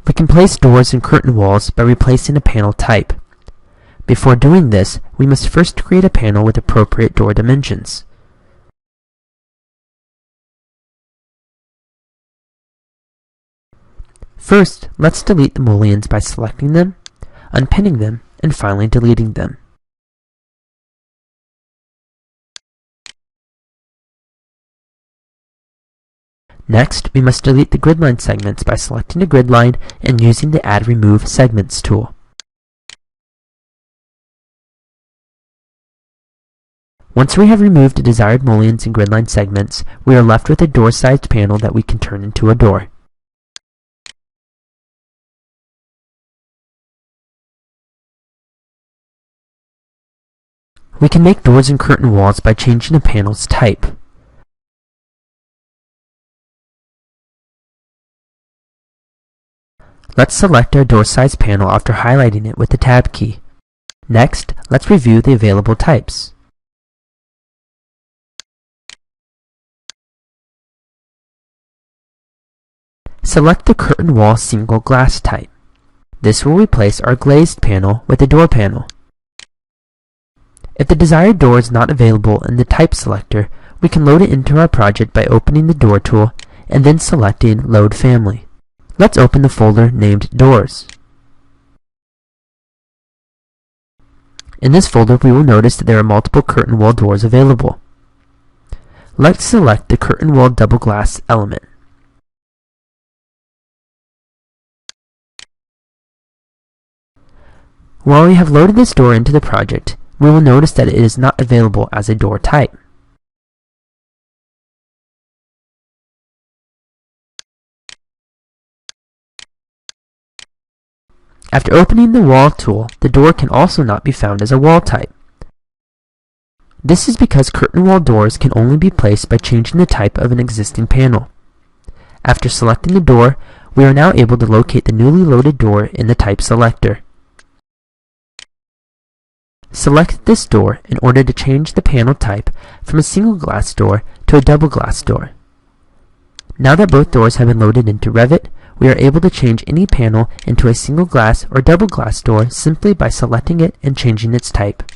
We can place doors and curtain walls by replacing a panel type. Before doing this, we must first create a panel with appropriate door dimensions. First, let's delete the mullions by selecting them, unpinning them, and finally deleting them. Next, we must delete the grid line segments by selecting a grid line and using the Add Remove Segments tool. Once we have removed the desired mullions and grid line segments, we are left with a door-sized panel that we can turn into a door. We can make doors and curtain walls by changing the panel's type. Let's select our door size panel after highlighting it with the Tab key. Next, let's review the available types. Select the curtain wall single glass type. This will replace our glazed panel with a door panel. If the desired door is not available in the type selector, we can load it into our project by opening the Door tool and then selecting Load Family. Let's open the folder named Doors. In this folder, we will notice that there are multiple curtain wall doors available. Let's select the curtain wall double glass element. While we have loaded this door into the project, we will notice that it is not available as a door type. After opening the Wall tool, the door can also not be found as a wall type. This is because curtain wall doors can only be placed by changing the type of an existing panel. After selecting the door, we are now able to locate the newly loaded door in the type selector. Select this door in order to change the panel type from a single glass door to a double glass door. Now that both doors have been loaded into Revit, we are able to change any panel into a single glass or double glass door simply by selecting it and changing its type.